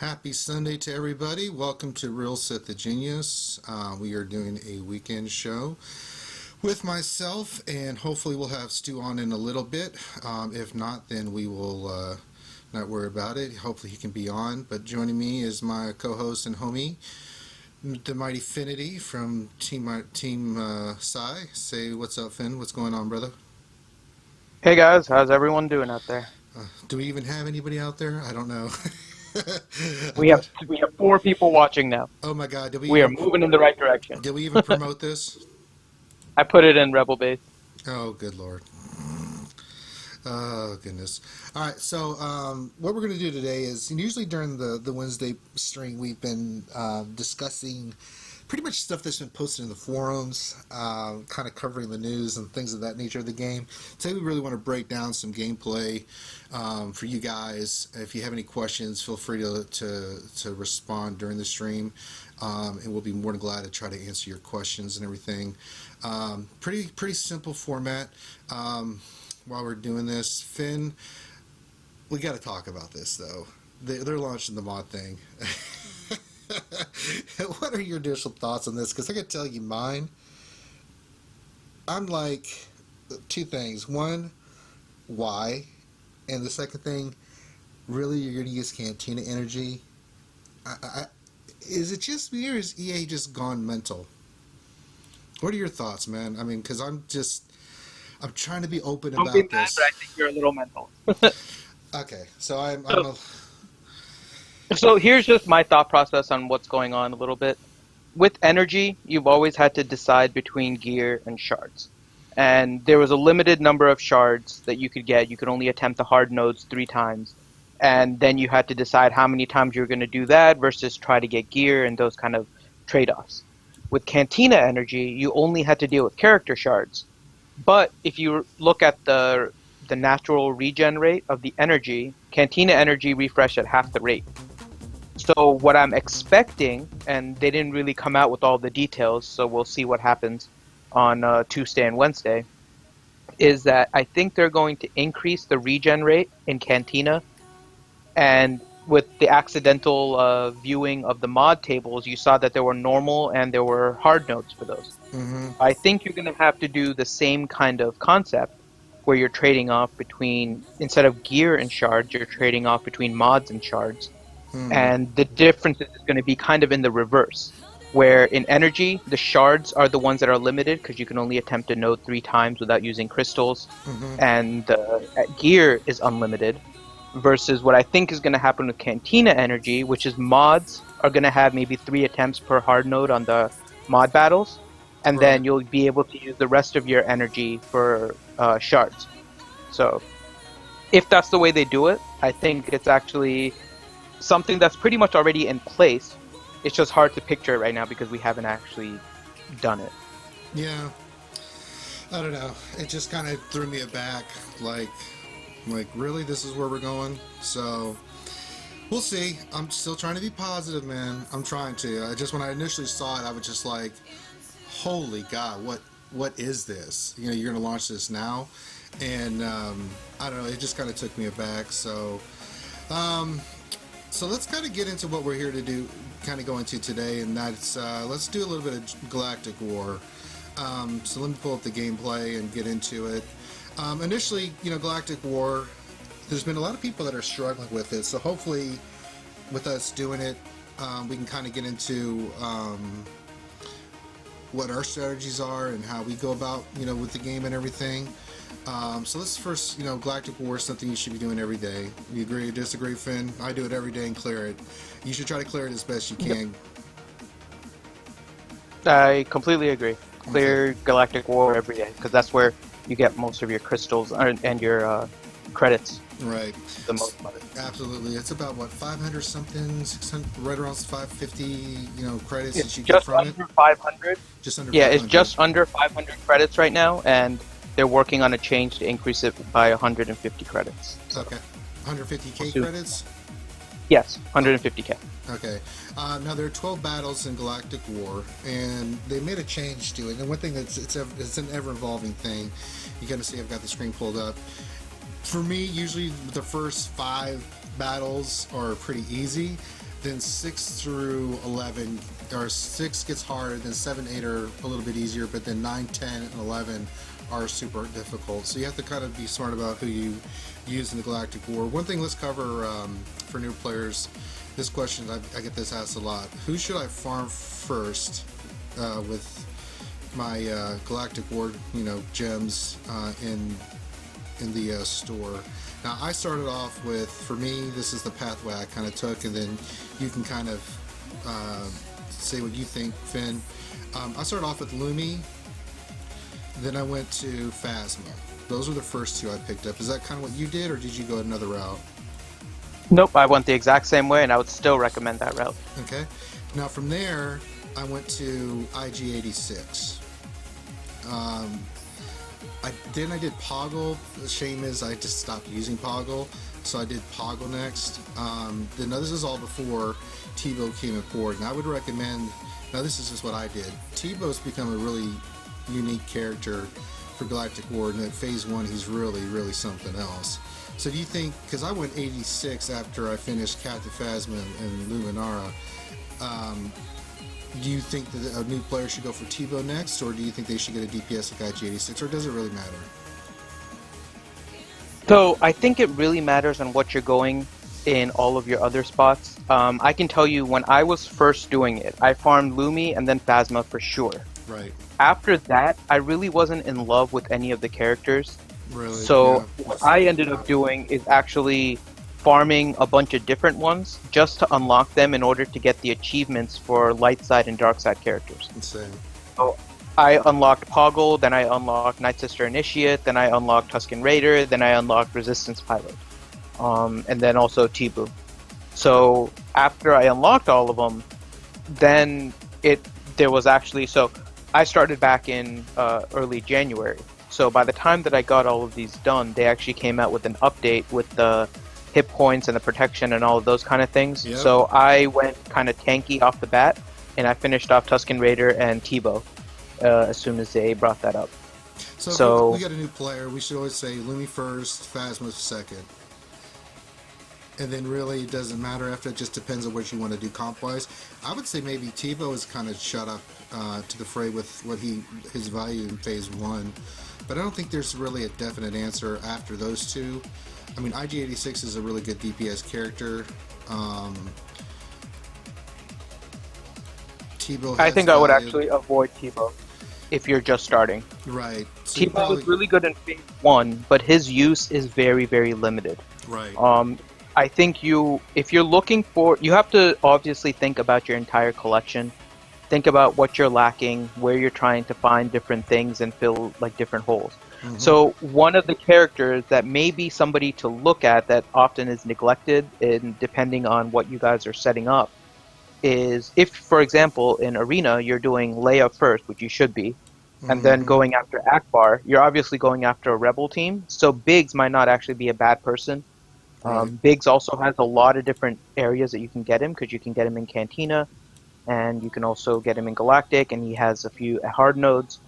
Happy Sunday to everybody. Welcome to Real Sith the Genius. We are doing a weekend show with myself, and hopefully we'll have Stu on in a little bit. If not, then we will not worry about it. Hopefully he can be on. But joining me is my co-host and homie, the mighty Finity from Team Psy. Say what's up, Finn. What's going on, brother? Hey guys, how's everyone doing out there? Do we even have anybody out there? I don't know. We have we have four people watching now. Oh my God! We are moving in the right direction. Did we even promote this? I put it in Rebel Base. Oh, good Lord. Oh, goodness. All right, so what we're going to do today is usually during the Wednesday stream, we've been discussing pretty much stuff that's been posted in the forums, kind of covering the news and things of that nature of the game. Today, we really want to break down some gameplay for you guys. If you have any questions, feel free to respond during the stream, and we'll be more than glad to try to answer your questions and everything. Pretty simple format. While we're doing this, Finn, we got to talk about this though. They're launching the mod thing. What are your initial thoughts on this? Because I can tell you mine. I'm like two things. One, why? And the second thing, really, you're going to use Cantina Energy? Is it just me, or is EA just gone mental? What are your thoughts, man? I mean, because I'm trying to be open Don't be about mad, but this. I think you're a little mental. Okay, so I'm So, a, so here's just my thought process on what's going on a little bit. With energy, you've always had to decide between gear and shards. And there was a limited number of shards that you could get. You could only attempt the hard nodes 3 times. And then you had to decide how many times you were going to do that versus try to get gear and those kind of trade-offs. With Cantina Energy, you only had to deal with character shards. But if you look at the natural regen rate of the energy, Cantina Energy refreshed at half the rate. So what I'm expecting, and they didn't really come out with all the details, so we'll see what happens on Tuesday and Wednesday, is that I think they're going to increase the regen rate in Cantina, and with the accidental viewing of the mod tables, you saw that there were normal and there were hard nodes for those. mm-hmm, I think you're going to have to do the same kind of concept where you're trading off between, instead of gear and shards, you're trading off between mods and shards. hmm, And the difference is going to be kind of in the reverse, where in energy, the shards are the ones that are limited because you can only attempt a node 3 times without using crystals, mm-hmm. and gear is unlimited, versus what I think is going to happen with Cantina Energy, which is mods are going to have maybe 3 attempts per hard node on the mod battles, and Right. then you'll be able to use the rest of your energy for shards. So if that's the way they do it, I think it's actually something that's pretty much already in place. It's just hard to picture it right now because we haven't actually done it. Yeah. I don't know. It just kind of threw me aback. Like really, this is where we're going. So we'll see. I'm still trying to be positive, man. I'm trying to. I just when I initially saw it, I was just like, "Holy God, what is this? You know, you're gonna launch this now?" And I don't know. It just kind of took me aback. Um, so let's kind of get into what we're here to do. Kind of go into today, and that's let's do a little bit of Galactic War. So let me pull up the gameplay and get into it. Initially, Galactic War, there's been a lot of people that are struggling with it. So hopefully, with us doing it, we can kind of get into what our strategies are and how we go about, with the game and everything. So let's first, Galactic War is something you should be doing every day. You agree or disagree, Finn? I do it every day and clear it. You should try to clear it as best you Yep. can. I completely agree. Okay. Clear Galactic War every day because that's where you get most of your crystals and your credits, Right. the most of it. Absolutely. It's about what 500 something, 600, right around 550, credits It's that you get just from it. under 500. Just under Yeah, it's 500. just under 500 credits right now, and they're working on a change to increase it by 150 credits. So Okay. we'll 150k see. credits. Yes, 150k. Okay. Now there are 12 battles in Galactic War, and they made a change to it. And one thing it's an ever evolving thing. You got to see I've got the screen pulled up. For me, usually the first 5 battles are pretty easy. then 6 through 11, or 6 gets hard, then 7, 8 are a little bit easier, but then 9, 10, and 11 are super difficult. So you have to kind of be smart about who you use in the Galactic War. One thing let's cover for new players, this question, I get this asked a lot. Who should I farm first with my Galactic War, gems in the store? Now, I started off with, for me, this is the pathway I kind of took, and then you can kind of say what you think, Finn. I started off with Lumi, then I went to Phasma. Those were the first two I picked up. Is that kind of what you did, or did you go another route? Nope, I went the exact same way, and I would still recommend that route. Okay. Now, from there, I went to IG-86. Then I did Poggle. The shame is I just stopped using Poggle, so I did Poggle next. Then now this is all before Tebow came aboard, and I would recommend. Now this is just what I did. Tebow's become a really unique character for Galactic War, and at Phase 1 he's really, really something else. So do you think, because I went 86 after I finished Captain Phasma and Luminara, do you think that a new player should go for Tebow next, or do you think they should get a DPS like IG-86, or does it really matter? So I think it really matters on what you're going in all of your other spots. I can tell you when I was first doing it, I farmed Lumi and then Phasma for sure. Right. After that, I really wasn't in love with any of the characters. Really? So Yeah. what I ended up doing is actually farming a bunch of different ones just to unlock them in order to get the achievements for light side and dark side characters. Insane. So I unlocked Poggle, then I unlocked Night Sister Initiate, then I unlocked Tusken Raider, then I unlocked Resistance Pilot, and then also Tebow. So after I unlocked all of them, then there was actually, so I started back in early January. So by the time that I got all of these done, they actually came out with an update with the hit points and the protection and all of those kind of things. Yep. So I went kind of tanky off the bat, and I finished off Tusken Raider and Tebow as soon as they brought that up. So if we get a new player, we should always say Lumi first, Phasma second. And then really it doesn't matter after, it just depends on what you want to do comp-wise. I would say maybe Tebow is kind of shut up to the fray with what his value in Phase 1. But I don't think there's really a definite answer after those two. I mean, IG-86 is a really good DPS character. Tebow. I think I would actually avoid Tebow if you're just starting. Right. So Tebow is really good in Phase 1, but his use is very, very limited. Right. I think if you're looking for, you have to obviously think about your entire collection. Think about what you're lacking, where you're trying to find different things and fill like different holes. Mm-hmm. So one of the characters that may be somebody to look at that often is neglected, and depending on what you guys are setting up, is if, for example, in Arena, you're doing Leia first, which you should be, and then going after Akbar, you're obviously going after a rebel team. So Biggs might not actually be a bad person. Biggs also has a lot of different areas that you can get him, because you can get him in Cantina, and you can also get him in Galactic, and he has a few hard nodes.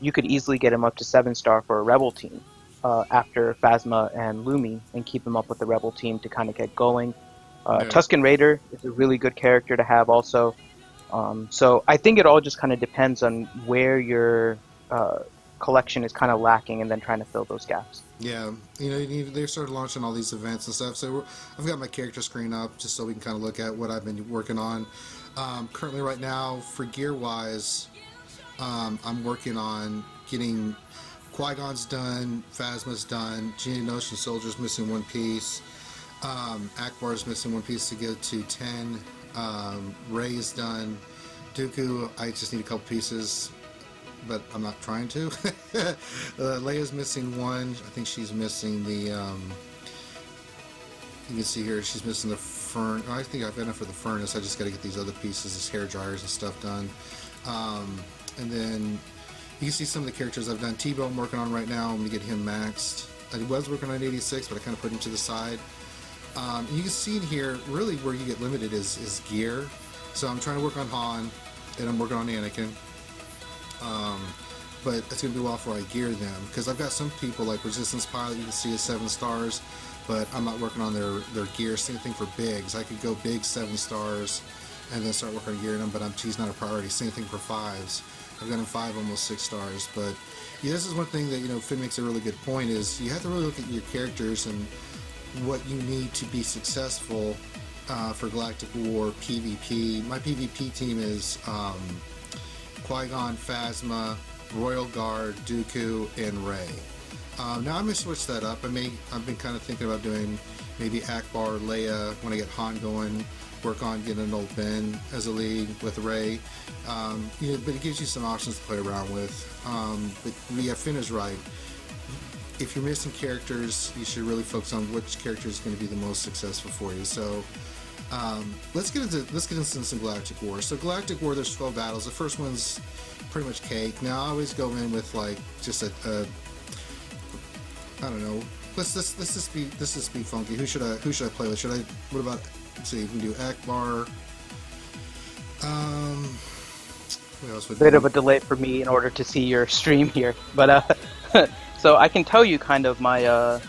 You could easily get him up to 7-star for a rebel team after Phasma and Lumi, and keep him up with the rebel team to kind of get going. Tusken Raider is a really good character to have also. So I think it all just kind of depends on where your collection is kind of lacking, and then trying to fill those gaps. Yeah, they started launching all these events and stuff, so I've got my character screen up just so we can kind of look at what I've been working on. Currently right now, for gear-wise, I'm working on getting Qui-Gon's done, Phasma's done, Geonosian Soldier's missing one piece, Akbar's missing one piece to get to 10, Rey's done, Dooku, I just need a couple pieces, but I'm not trying to. Leia's missing one. I think she's missing the, you can see here, she's missing the furnace. I think I've got enough for the furnace. I just got to get these other pieces, these hair dryers and stuff done. And then you can see some of the characters I've done. Tebow I'm working on right now. I'm going to get him maxed. I was working on 86, but I kind of put him to the side. You can see in here, really where you get limited is gear. So I'm trying to work on Han, and I'm working on Anakin. But it's going to be a while before I gear them, because I've got some people like Resistance Pilot, you can see is 7 stars, but I'm not working on their gear. Same thing for bigs. I could go big 7 stars and then start working on gearing them, but he's not a priority. Same thing for 5s. I've got him 5 almost 6 stars. But yeah, this is one thing that, you know, Finn makes a really good point, is you have to really look at your characters and what you need to be successful for Galactic War PvP. My PvP team is Qui-Gon, Phasma, Royal Guard, Dooku, and Rey. Now I'm gonna switch that up. I've been kind of thinking about doing maybe Akbar, Leia when I get Han going. Work on getting an old Ben as a lead with Rey. You know, but it gives you some options to play around with. But yeah, Finn is right. If you're missing characters, you should really focus on which character is going to be the most successful for you. So let's get into some Galactic War. So Galactic War, there's 12 battles. The first one's pretty much cake. Now I always go in with like just a I don't know. Let's just be funky. Who should I play with? What about? Let's see. We can do Akbar. What else would Bit of a delay for me in order to see your stream here, but so I can tell you kind of my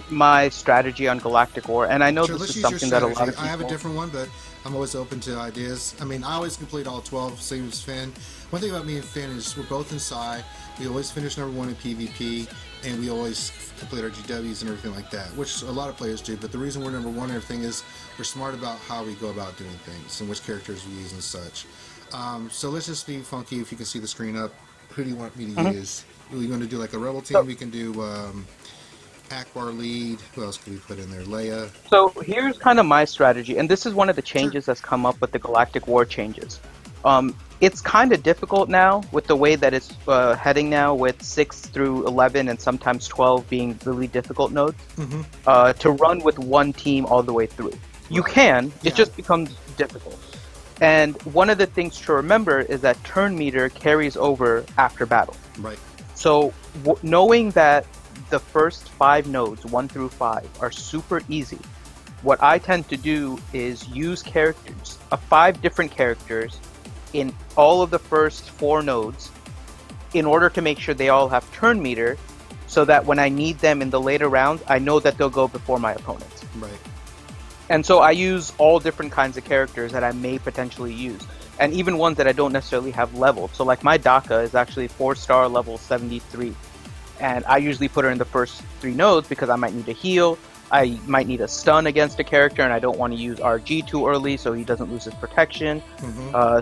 my strategy on Galactic War, and I know sure, this is something that a lot of people... I have a different one, but I'm always open to ideas. I mean, I always complete all 12, same as Finn. One thing about me and Finn is we're both in Psi. We always finish number 1 in PvP, and we always complete our GWs and everything like that, which a lot of players do. But the reason we're number 1 and everything is we're smart about how we go about doing things and which characters we use and such. So let's just be funky. If you can see the screen up, who do you want me to use? Are we going to do like a rebel team? We can do Akbar lead. Who else could we put in there? Leia. So here's kind of my strategy, and this is one of the changes that's come up with the Galactic War changes. It's kind of difficult now with the way that it's heading now, with 6 through 11 and sometimes 12 being really difficult nodes, to run with one team all the way through. You can, it just becomes difficult. And one of the things to remember is that turn meter carries over after battle. Right. So knowing that the first 5 nodes, 1 through 5, are super easy, what I tend to do is use characters, 5 different characters in all of the first 4 nodes in order to make sure they all have turn meter, so that when I need them in the later rounds, I know that they'll go before my opponents. Right. And so I use all different kinds of characters that I may potentially use, and even ones that I don't necessarily have leveled. So like my Daka is actually 4-star level 73, and I usually put her in the first 3 nodes because I might need a heal, I might need a stun against a character, and I don't want to use RG too early so he doesn't lose his protection.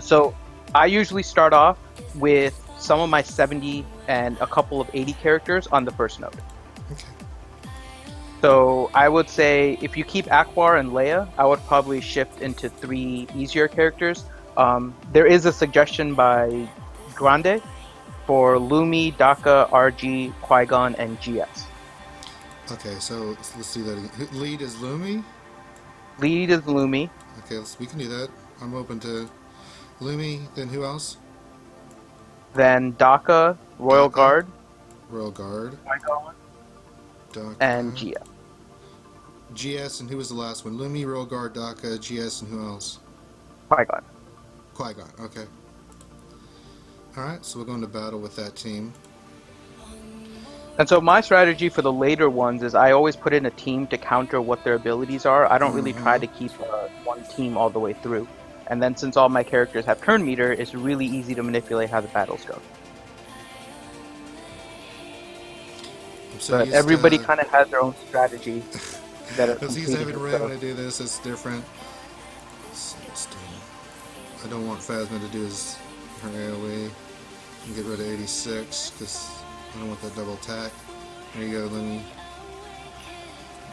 So I usually start off with some of my 70 and a couple of 80 characters on the first node. Okay. So I would say if you keep Akbar and Leia, I would probably shift into 3 easier characters. There is a suggestion by Grande for Lumi, Daka, RG, Qui-Gon, and GS. Okay, so let's do that again. Lead is Lumi? Lead is Lumi. Okay, we can do that. I'm open to Lumi. Then who else? Then Daka, Royal Guard, Royal Guard, Qui-Gon, Daka, and GS. GS, and who was the last one? Lumi, Royal Guard, Daka, GS, and who else? Qui-Gon. Qui-Gon, okay. Alright, so we're going to battle with that team. And so my strategy for the later ones is I always put in a team to counter what their abilities are. I don't really try to keep one team all the way through. And then since all my characters have turn meter, it's really easy to manipulate how the battles go. But everybody kind of has their own strategy. Because I haven't read when I do this, it's different. I don't want Phasma to do her AoE and get rid of 86 because I don't want that double attack. There you go, Lumi.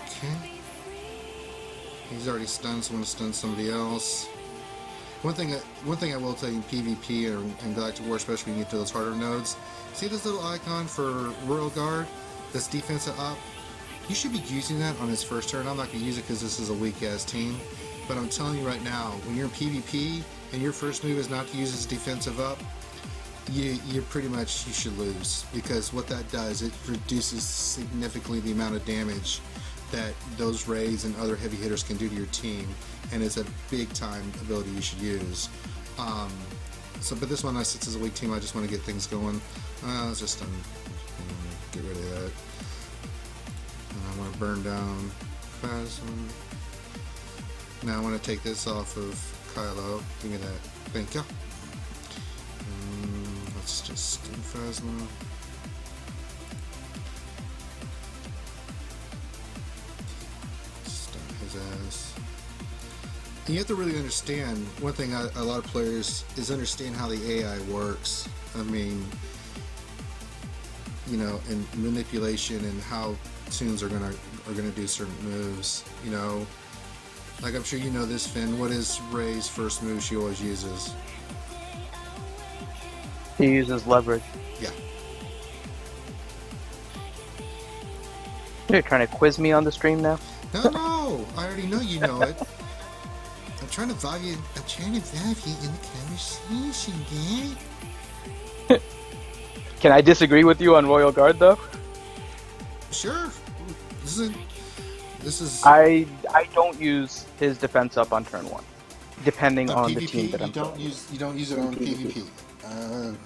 Okay. He's already stunned, so I'm going to stun somebody else. One thing I will tell you in PvP and Galactic War, especially when you get to those harder nodes, see this little icon for Royal Guard, this defensive up? You should be using that on his first turn. I'm not going to use it because this is a weak-ass team, but I'm telling you right now, when you're in PvP and your first move is not to use his defensive up, you should lose, because what that does, it reduces significantly the amount of damage that those Rays and other heavy hitters can do to your team, and it's a big time ability you should use. But this one, since it's a weak team, I just want to get things going. Let's just get rid of that. And I want to burn down Phasma. Now I want to take this off of Kylo. Give me that. Thank you. Let's just do Phasma. Stun his ass. And you have to really understand, one thing a lot of players is understand how the AI works. I mean, you know, and manipulation and how tunes are gonna do certain moves. You know, like I'm sure you know this, Finn. What is Rey's first move she always uses? He uses leverage. Yeah. You're trying to quiz me on the stream now? No, I already know you know it. I'm trying to involve you in the conversation, gang. Can I disagree with you on Royal Guard though? Sure. This is. I don't use his defense up on turn 1, depending on PvP, the team that I'm you don't use it on PvP.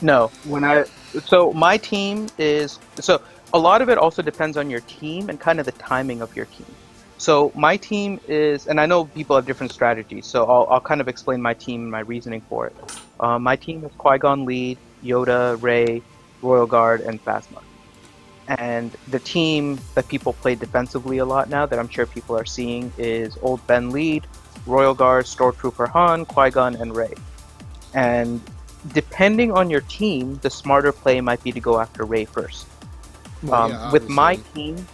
No, my team is a lot of it also depends on your team and kind of the timing of your team. So my team is, and I know people have different strategies, so I'll kind of explain my team and my reasoning for it. My team is Qui-Gon lead, Yoda, Rey, Royal Guard, and Phasma. And the team that people play defensively a lot now that I'm sure people are seeing is Old Ben lead, Royal Guard, Stormtrooper Han, Qui-Gon, and Rey. And depending on your team, the smarter play might be to go after Rey first. Well, yeah, with my team,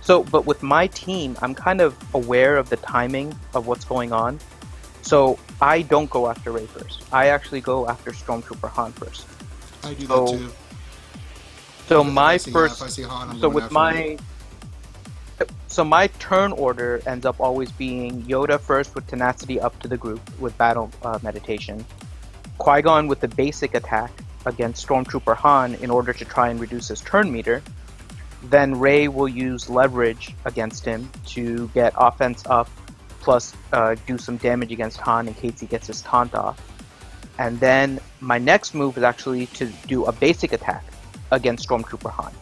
but with my team, I'm kind of aware of the timing of what's going on. So I don't go after Rey first. I actually go after Stormtrooper Han first. I do that too. So If my I first, see Han, I'm so going with after my, Rey. so my turn order ends up always being Yoda first with tenacity up to the group with battle meditation, Qui-Gon with the basic attack against Stormtrooper Han in order to try and reduce his turn meter. Then Rey will use leverage against him to get offense up, plus do some damage against Han in case he gets his taunt off. And then my next move is actually to do a basic attack against Stormtrooper Han.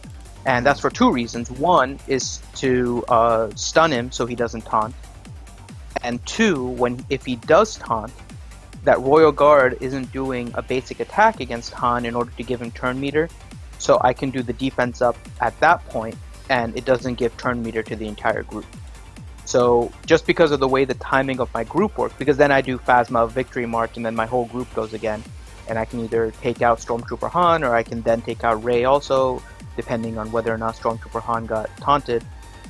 And that's for 2 reasons. 1 is to stun him so he doesn't taunt. And 2, if he does taunt, that Royal Guard isn't doing a basic attack against Han in order to give him turn meter. So I can do the defense up at that point, and it doesn't give turn meter to the entire group. So just because of the way the timing of my group works, because then I do Phasma Victory March, and then my whole group goes again, and I can either take out Stormtrooper Han, or I can then take out Rey also, depending on whether or not Stormtrooper Han got taunted.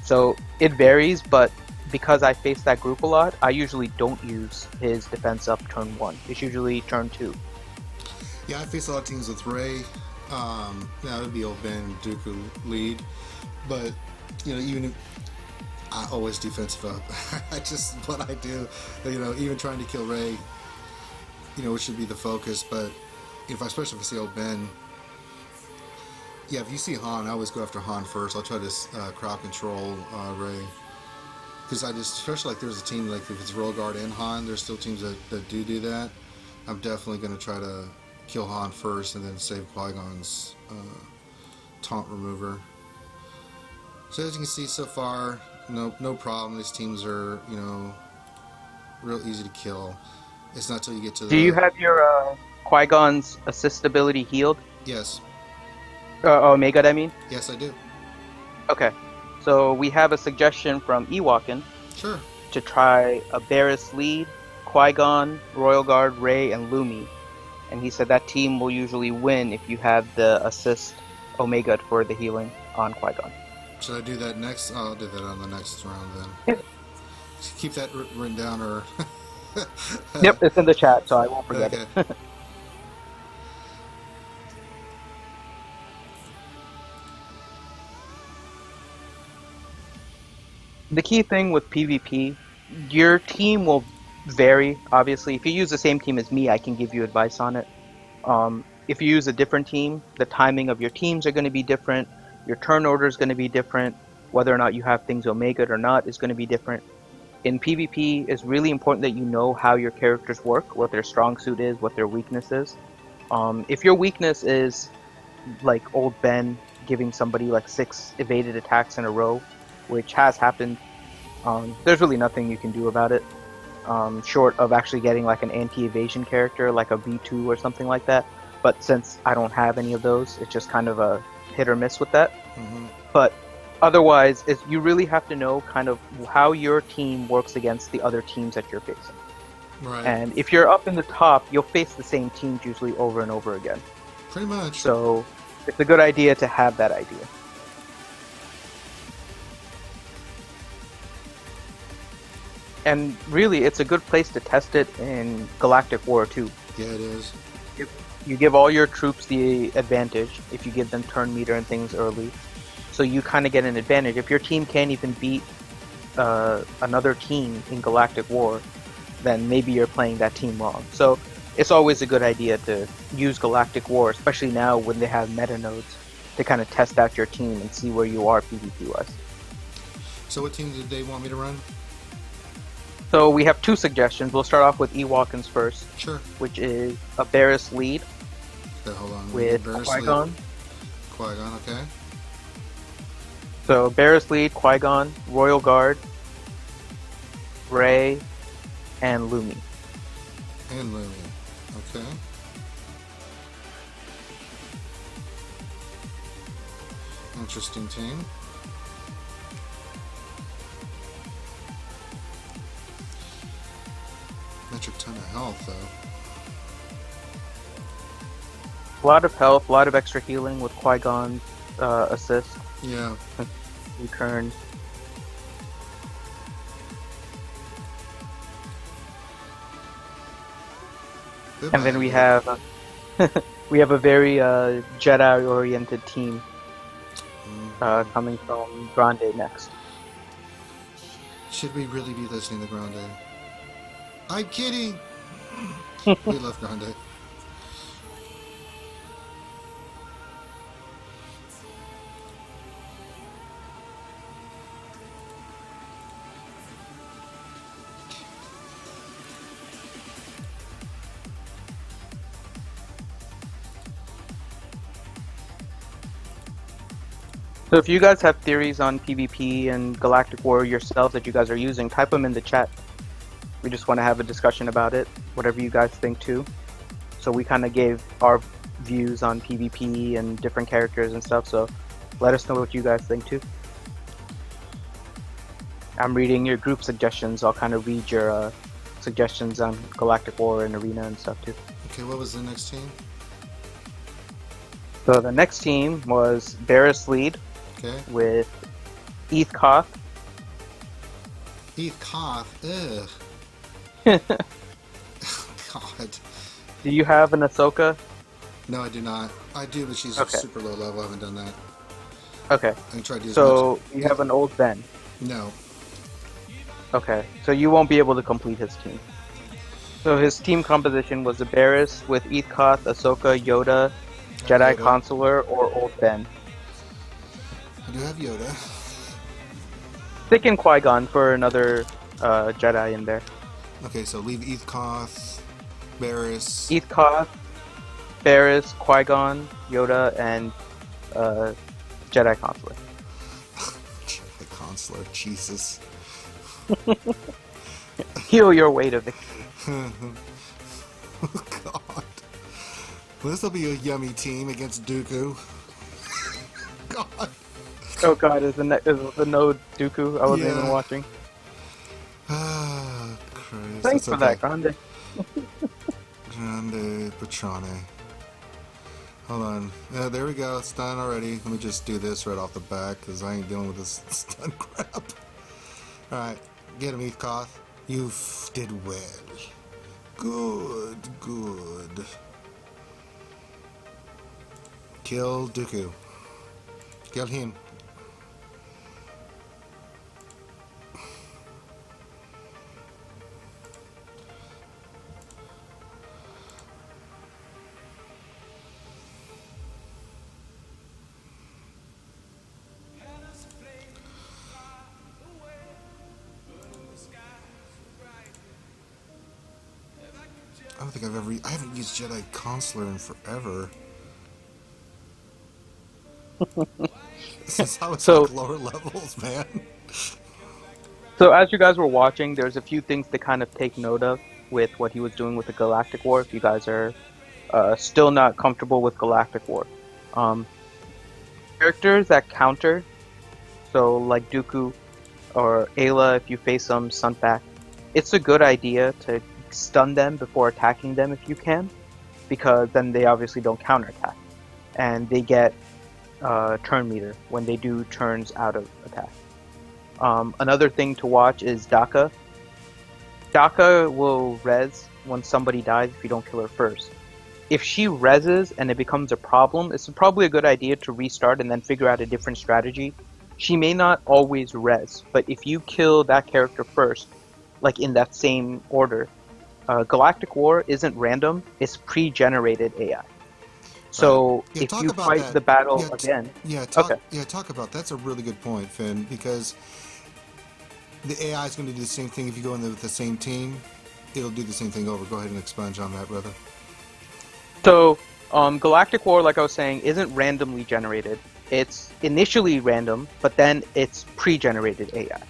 So it varies, but because I face that group a lot, I usually don't use his defense up turn 1. It's usually turn 2. Yeah, I face a lot of teams with Rey. That would be Old Ben, Dooku lead. But, you know, even if I always defensive up. I just, what I do, you know, even trying to kill Rey, you know, it should be the focus. But especially if I see Old Ben, yeah, if you see Han, I always go after Han first. I'll try to crowd control Rey. Because especially like there's a team, like if it's Royal Guard and Han, there's still teams that do that. I'm definitely going to try to kill Han first and then save Qui-Gon's taunt remover. So as you can see so far, no problem. These teams are, you know, real easy to kill. It's not till you get to the... Do you have your Qui-Gon's assist ability healed? Yes. Omega, I mean? Yes, I do. Okay. So we have a suggestion from Ewokin. Sure. To try a Barriss lead, Qui-Gon, Royal Guard, Rey, and Lumi. And he said that team will usually win if you have the assist Omega for the healing on Qui-Gon. Should I do that next? Oh, I'll do that on the next round then. Keep that written down or... Yep, it's in the chat, so I won't forget it. The key thing with PvP, your team will vary, obviously. If you use the same team as me, I can give you advice on it. If you use a different team, the timing of your teams are going to be different. Your turn order is going to be different. Whether or not you have things Omega'd or not is going to be different. In PvP, it's really important that you know how your characters work, what their strong suit is, what their weakness is. If your weakness is like Old Ben giving somebody like 6 evaded attacks in a row, which has happened. There's really nothing you can do about it, short of actually getting like an anti-evasion character, like a B2 or something like that. But since I don't have any of those, it's just kind of a hit or miss with that. Mm-hmm. But otherwise, you really have to know kind of how your team works against the other teams that you're facing. Right. And if you're up in the top, you'll face the same teams usually over and over again. Pretty much. So it's a good idea to have that idea. And really, it's a good place to test it in Galactic War too. Yeah, it is. If you give all your troops the advantage, if you give them turn meter and things early, so you kind of get an advantage. If your team can't even beat another team in Galactic War, then maybe you're playing that team wrong. So it's always a good idea to use Galactic War, especially now when they have meta nodes, to kind of test out your team and see where you are PvP wise. So what team did they want me to run? So we have two suggestions. We'll start off with Ewokins first, Sure. which is a Barris lead Okay, hold on. with Qui-Gon. Qui-Gon, okay. So Barris lead, Qui-Gon, Royal Guard, Rey, and Lumi. And Lily. Okay. Interesting team. Metric ton of health, though. A lot of health, a lot of extra healing with Qui-Gon's assist. Yeah. Recurrent. And then we have we have a very Jedi-oriented team coming from Grande next. Should we really be listening to Grande? I'm kidding! We love Grande. So if you guys have theories on PvP and Galactic War yourselves that you guys are using, type them in the chat. We just want to have a discussion about it, whatever you guys think too. So we kind of gave our views on PvP and different characters and stuff, so let us know what you guys think too. I'm reading your group suggestions. I'll kind of read your suggestions on Galactic War and Arena and stuff too. Okay, what was the next team? So the next team was Barris lead. Okay. With Eth Koth. Eth Koth. Ugh. God. Do you have an Ahsoka? No, I do not. I do, but she's Okay. super low level. I haven't done that. Okay. I can try to do as So much. you have an old Ben. No. Okay. So you won't be able to complete his team. So his team composition was a Barris with Eth Koth, Ahsoka, Yoda, Jedi Yoda. Consular, or Old Ben. I do have Yoda. Stick in Qui-Gon for another Jedi in there. Okay, so leave Eth Koth, Barris. Eth Koth, Barris, Qui-Gon, Yoda, and Jedi Consular. The Consular, Jesus. Heal your way to victory. Oh, God. Well, this will be a yummy team against Dooku. God. Oh god, is the node Dooku? I wasn't even Yeah. watching. Ah, Christ. Thanks That's for okay. that, Grande. Grande Patrone. Hold on. Yeah, there we go. It's done already. Let me just do this right off the bat, because I ain't dealing with this stun crap. Alright. Get him, Eth Koth. You did well. Good, good. Kill Dooku. Kill him. I don't think I haven't used Jedi Consular in forever. Since I was So- like lower levels, man. So as you guys were watching, there's a few things to kind of take note of with what he was doing with the Galactic War. If you guys are still not comfortable with Galactic War, um, characters that counter, so like Dooku or Ayla, if you face them, Sunback, it's a good idea to stun them before attacking them if you can, because then they obviously don't counterattack, and they get turn meter when they do turns out of attack. Another thing to watch is Daka. Daka will res when somebody dies if you don't kill her first. If she reses and it becomes a problem, it's probably a good idea to restart and then figure out a different strategy. She may not always res, but if you kill that character first, like in that same order, Galactic War isn't random, it's pre-generated AI. So Yeah, if talk you about fight that. the battle Yeah, again, yeah, okay. talk about that's a really good point, Finn, because the AI is going to do the same thing if you go in there with the same team. It'll do the same thing over. Go ahead and expunge on that, brother. So, Galactic War, like I was saying, isn't randomly generated. It's initially random, but then it's pre-generated AI.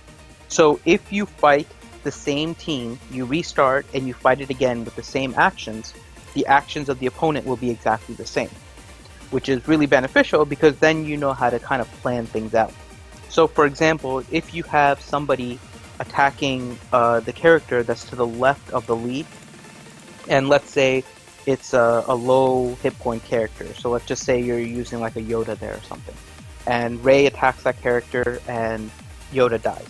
So if you fight the same team, you restart and you fight it again with the same actions, the actions of the opponent will be exactly the same, which is really beneficial because then you know how to kind of plan things out. So, for example, if you have somebody attacking the character that's to the left of the lead, and let's say it's a low hit point character. So let's just say you're using like a Yoda there or something. And Rey attacks that character and Yoda dies.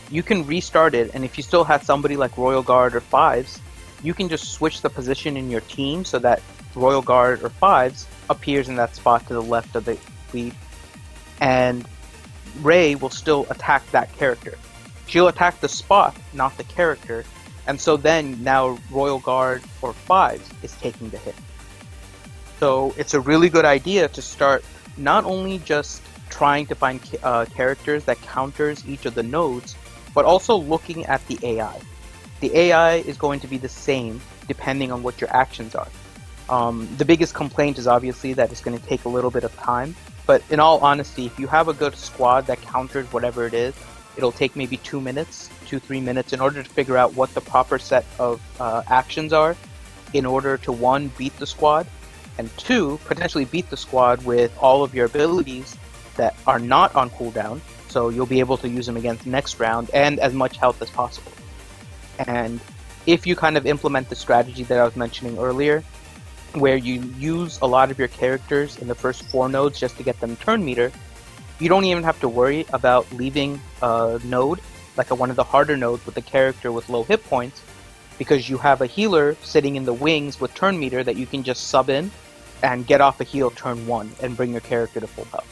You can restart it, and if you still had somebody like Royal Guard or Fives, you can just switch the position in your team so that Royal Guard or Fives appears in that spot to the left of the lead. And Rey will still attack that character. She'll attack the spot, not the character, and so then now Royal Guard or Fives is taking the hit. So it's a really good idea to start not only just trying to find characters that counters each of the nodes, but also looking at the AI. The AI is going to be the same depending on what your actions are. The biggest complaint is obviously that it's going to take a little bit of time, but in all honesty, if you have a good squad that counters whatever it is, it'll take maybe 2 minutes, 3 minutes in order to figure out what the proper set of actions are in order to, one, beat the squad, and two, potentially beat the squad with all of your abilities that are not on cooldown, so you'll be able to use them against the next round and as much health as possible. And if you kind of implement the strategy that I was mentioning earlier, where you use a lot of your characters in the first 4 nodes just to get them turn meter, you don't even have to worry about leaving a node, like one of the harder nodes with a character with low hit points, because you have a healer sitting in the wings with turn meter that you can just sub in and get off a heal turn 1 and bring your character to full health.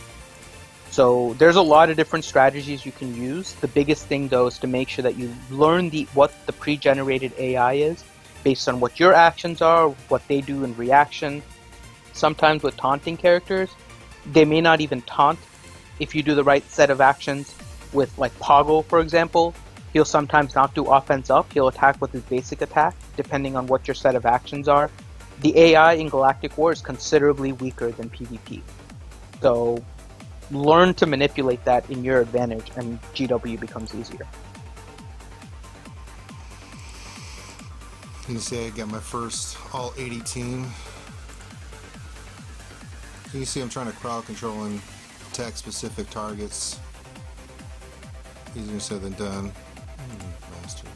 So there's a lot of different strategies you can use. The biggest thing though is to make sure that you learn what the pre-generated AI is based on what your actions are, what they do in reaction. Sometimes with taunting characters, they may not even taunt if you do the right set of actions. With like Poggle, for example, he'll sometimes not do offense up, he'll attack with his basic attack, depending on what your set of actions are. The AI in Galactic War is considerably weaker than PvP. So learn to manipulate that in your advantage, and GW becomes easier. You can see I got my first all 80 team. You can see I'm trying to crowd control and attack specific targets. Easier said than done. Bastard.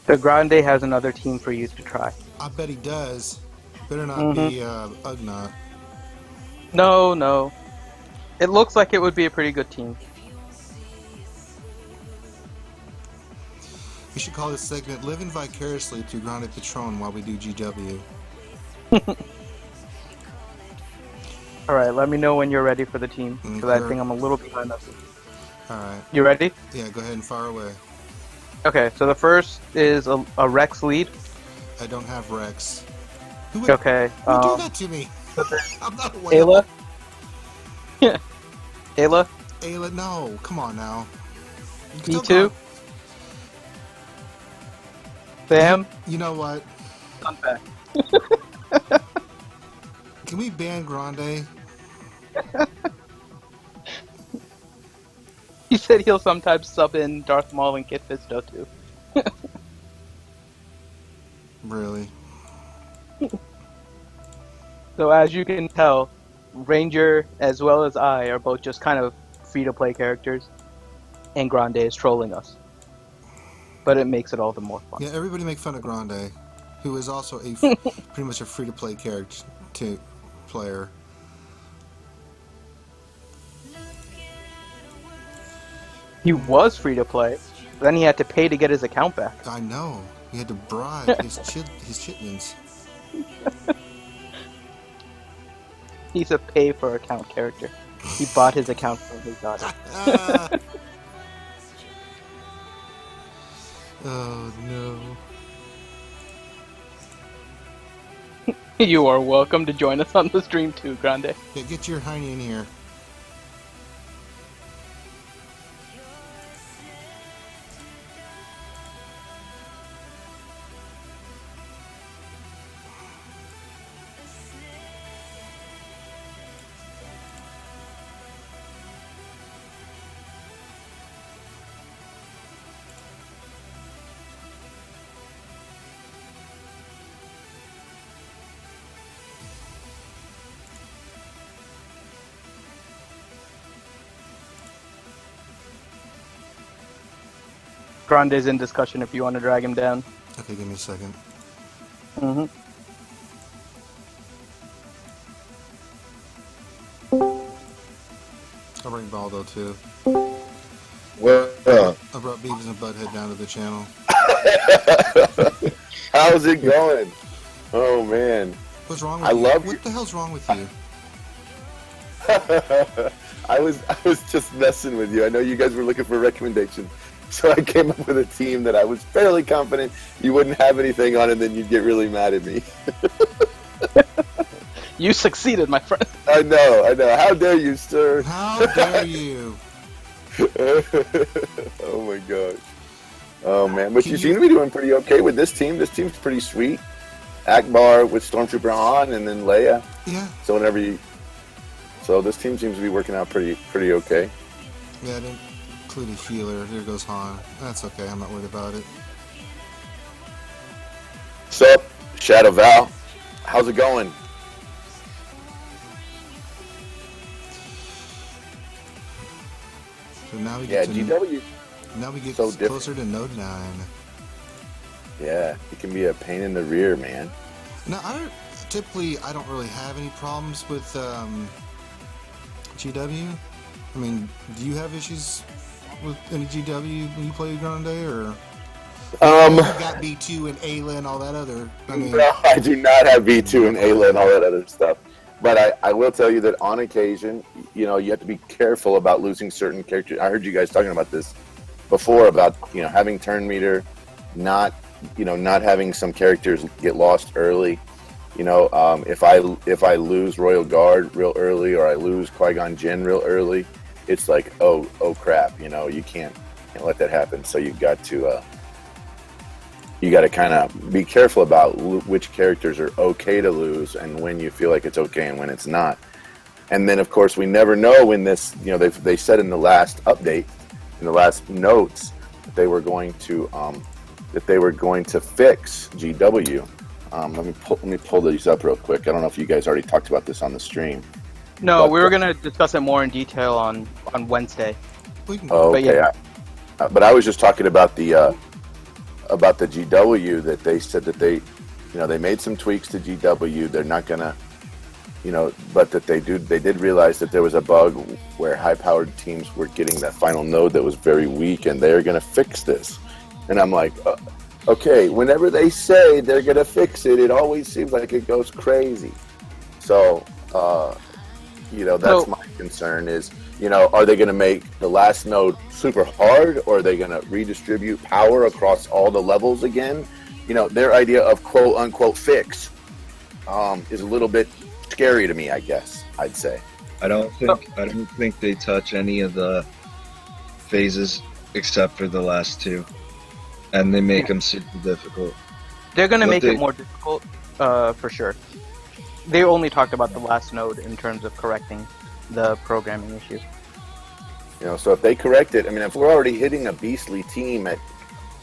The Grande has another team for you to try. I bet he does. Better not be Ugnaught. No. It looks like it would be a pretty good team. We should call this segment Living Vicariously through Grande Patron while we do GW. Alright, let me know when you're ready for the team, because I think I'm a little behind us. Alright. You ready? Yeah, go ahead and fire away. Okay, so the first is a Rex lead. I don't have Rex. Who Okay. do that to me? I'm not a whale. Ayla? Ayla? Ayla, no. Come on now. You can Me still too? grind. Sam? You know what? I'm back. Can we ban Grande? He said he'll sometimes sub in Darth Maul and Kit Fisto too. Really? So as you can tell, Ranger as well as I are both just kind of free-to-play characters, and Grande is trolling us. But it makes it all the more fun. Yeah, everybody make fun of Grande, who is also a pretty much a free-to-play character player. He was free-to-play, then he had to pay to get his account back. I know. He had to bribe his chitlins. He's a pay-for-account character. He bought his account from his daughter. Oh no. You are welcome to join us on the stream too, Grande. Yeah, get your hiney in here. Grande's in discussion if you want to drag him down. Okay, give me a second. Mm-hmm. I'll bring Baldo too. Well, I brought Beavis and Butthead down to the channel. how's it going? Oh man, What's wrong with I you? love What you. the hell's wrong with you? I was just messing with you. I know you guys were looking for a recommendation, so I came up with a team that I was fairly confident you wouldn't have anything on, and then you'd get really mad at me. You succeeded, my friend. I know. How dare you, sir? How dare you? Oh my gosh. Oh man, but you seem to be doing pretty okay with this team. This team's pretty sweet. Akbar with Stormtrooper on, and then Leia. Yeah. So this team seems to be working out pretty okay. Yeah, I didn't include a healer. Here goes Han. That's okay. I'm not worried about it. Sup, Shadow Val? How's it going? So now we Yeah, get GW. now we get so closer to Node 9. Yeah, it can be a pain in the rear, man. Now, I don't really have any problems with GW. I mean, do you have issues with any GW when you play Grande, or you got B2 and Ayla and all that other? I mean, No, I do not have V2 and Ayla and all that other stuff. But I will tell you that on occasion, you have to be careful about losing certain characters. I heard you guys talking about this before about, having turn meter, not having some characters get lost early. If I lose Royal Guard real early, or I lose Qui-Gon Jinn real early, it's like, oh crap, you can't let that happen. So you got to kind of be careful about which characters are okay to lose and when you feel like it's okay and when it's not. And then of course we never know when this, they said in the last update, in the last notes, that they were going to fix GW. Let me pull these up real quick. I don't know if you guys already talked about this on the stream. No, But, we were going to discuss it more in detail on Wednesday. we can, Oh, But okay. yeah. But I was just talking about the GW, that they said that they made some tweaks to GW. They're not gonna, but that they did realize that there was a bug where high-powered teams were getting that final node that was very weak, and they're gonna fix this. And I'm like, okay. Whenever they say they're gonna fix it, it always seems like it goes crazy. So, that's my concern is, are they going to make the last node super hard, or are they going to redistribute power across all the levels again? Their idea of quote unquote fix is a little bit scary to me, I guess I'd say. I don't think they touch any of the phases except for the last two, and they make them super difficult. They're gonna make it more difficult, for sure. They only talked about the last node in terms of correcting the programming issues. You know, so if they correct it, I mean, if we're already hitting a beastly team at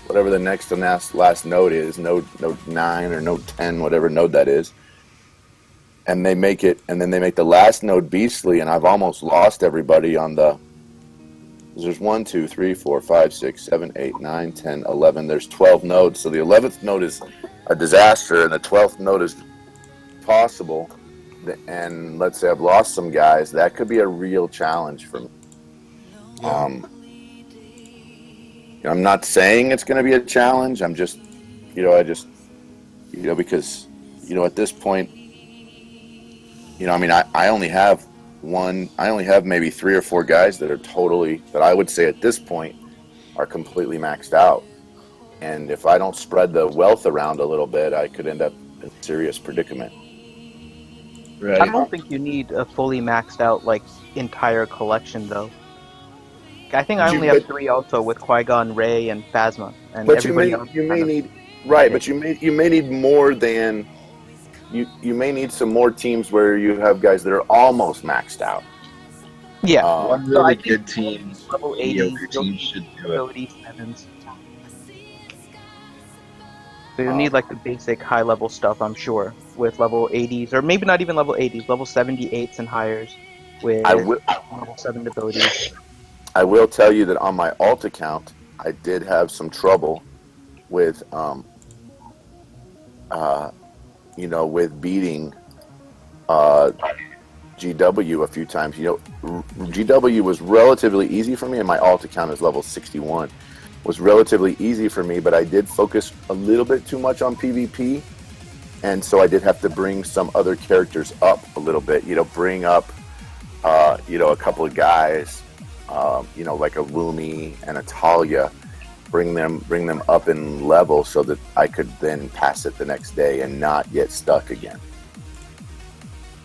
whatever the next and last node is, node 9 or node 10, whatever node that is, and they make it, and then they make the last node beastly, and I've almost lost everybody on the. There's 1, 2, 3, 4, 5, 6, 7, 8, 9, 10, 11. There's 12 nodes, so the 11th node is a disaster, and the 12th node is possible. And let's say I've lost some guys, that could be a real challenge for me. Yeah. I'm not saying it's going to be a challenge. I'm just, because, at this point, I mean, I only have maybe 3 or 4 guys that are that I would say at this point are completely maxed out. And if I don't spread the wealth around a little bit, I could end up in a serious predicament. Right. I don't think you need a fully maxed out entire collection though. I think I only have 3 also with Qui-Gon, Rey, and Phasma, and but everybody you may need right, but you may need more than you may need some more teams where you have guys that are almost maxed out. Yeah, one so I really think good team, level mediocre 80s, team should do it. ability 7s. So you need the basic high level stuff, I'm sure, with level 80s, or maybe not even level 80s, level 78s and higher with level 7 abilities. I will tell you that on my alt account, I did have some trouble with, with beating GW a few times. GW was relatively easy for me, and my alt account is level 61. Was relatively easy for me, but I did focus a little bit too much on PvP, and so I did have to bring some other characters up a little bit. Bring up, a couple of guys. Like a Lumi and a Talia, bring them up in level so that I could then pass it the next day and not get stuck again.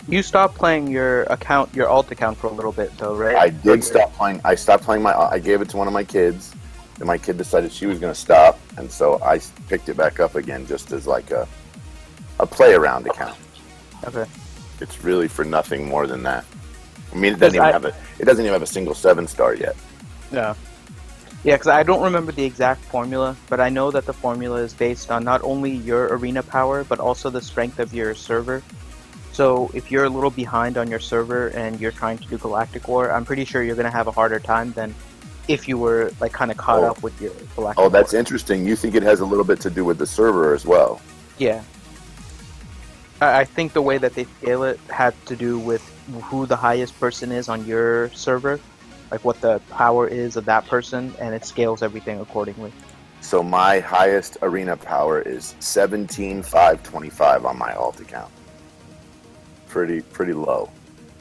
You stopped playing your alt account for a little bit though, right? I did stop playing. I stopped playing I gave it to one of my kids, and my kid decided she was going to stop, and so I picked it back up again just as a play around account. Okay. It's really for nothing more than that. I mean, it doesn't even have a single 7-star yet. No. Yeah, because I don't remember the exact formula, but I know that the formula is based on not only your arena power, but also the strength of your server. So if you're a little behind on your server and you're trying to do Galactic War, I'm pretty sure you're going to have a harder time than if you were kind of caught up with your Galactic War. Oh, that's interesting. You think it has a little bit to do with the server as well? Yeah. I think the way that they scale it had to do with who the highest person is on your server, what the power is of that person, and it scales everything accordingly. So my highest arena power is 17,525 on my alt account. Pretty low.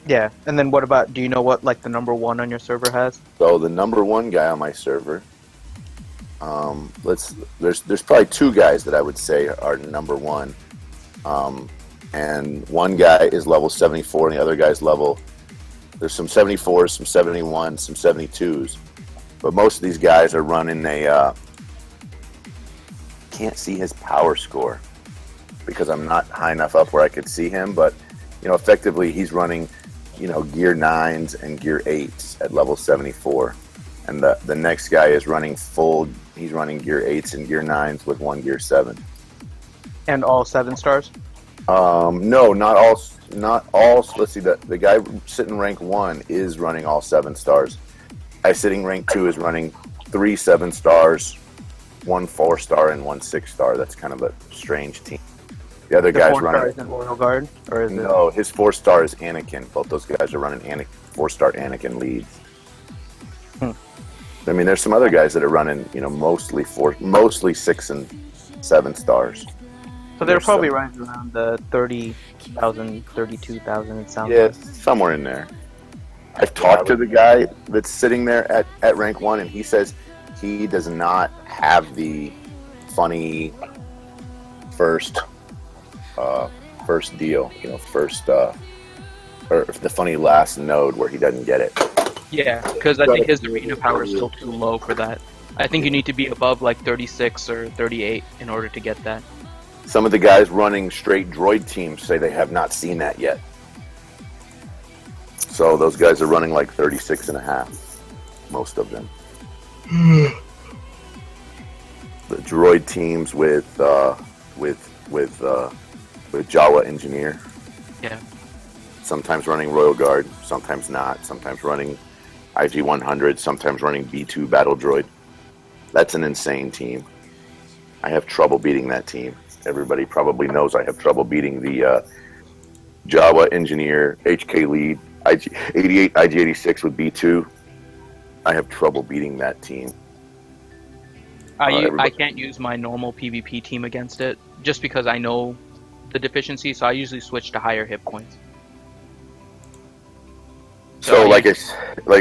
Yeah, and then what about, do you know what the number 1 on your server has? So the number 1 guy on my server, there's probably 2 guys that I would say are number 1. And one guy is level 74, and the other guy's there's some 74s, some 71s, some 72s. But most of these guys are running can't see his power score because I'm not high enough up where I could see him. But, effectively he's running, gear 9s and gear 8s at level 74. And the next guy is running he's running gear 8s and gear 9s with 1 gear 7. And all 7 stars? No, not all. Let's see, the guy sitting rank 1 is running all 7 stars. Guy sitting rank 2 is running 3 7 stars, 1 4-star, and 1 6-star. That's kind of a strange team. The other guy's running. Isn't Royal Guard, or is no, his 4-star is Anakin. Both those guys are running 4-star Anakin leads. I mean, there's some other guys that are running, mostly 6 and 7 stars. So they're probably running around the 30,000, 32,000, it sounds yeah, like. somewhere in there. I've talked to the guy that's sitting there at rank 1, and he says he does not have the funny first deal, or the funny last node where he doesn't get it. Yeah, because I think his arena power is still too low for that. I think you need to be above like 36 or 38 in order to get that. Some of the guys running straight droid teams say they have not seen that yet. So those guys are running like 36 and a half, most of them. The droid teams with Jawa engineer. Yeah. Sometimes running Royal Guard, sometimes not. Sometimes running IG-100, sometimes running B2 battle droid. That's an insane team. I have trouble beating that team. Everybody probably knows I have trouble beating the Jawa engineer, HK lead, IG-88, IG-86 with B2. I have trouble beating that team. I can't use my normal PvP team against it, just because I know the deficiency, so I usually switch to higher hit points. So like I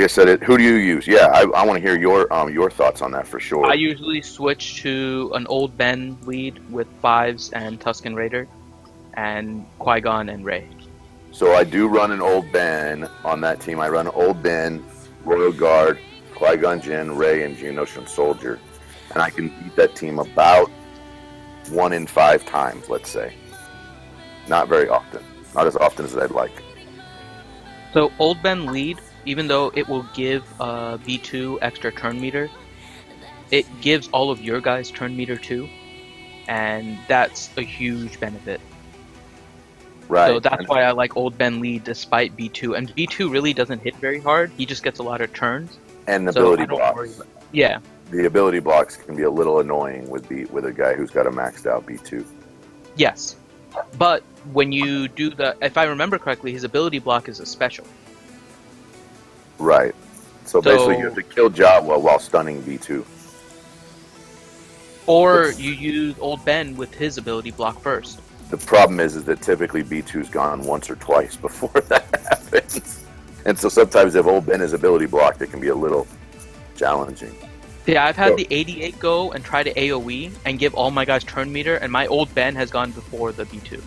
said, who do you use? Yeah, I want to hear your thoughts on that for sure. I usually switch to an Old Ben lead with Fives and Tusken Raider, and Qui-Gon and Rey. So I do run an Old Ben on that team. I run Old Ben, Royal Guard, Qui-Gon Jinn, Rey, and Geonosian Soldier. And I can beat that team about 1 in 5 times, let's say. Not very often. Not as often as I'd like. So Old Ben lead, even though it will give B2 extra turn meter, it gives all of your guys turn meter too, and that's a huge benefit. Right. So that's why I like Old Ben lead despite B2, and B2 really doesn't hit very hard. He just gets a lot of turns. And the ability blocks. Yeah. The ability blocks can be a little annoying with a guy who's got a maxed out B2. Yes. But when you do if I remember correctly, his ability block is a special. Right. So basically you have to kill Jawa while stunning B2. Or you use Old Ben with his ability block first. The problem is that typically B2's gone once or twice before that happens. And so sometimes if Old Ben is ability blocked, it can be a little challenging. Yeah, I've had the 88 go and try to AoE and give all my guys turn meter, and my Old Ben has gone before the B2.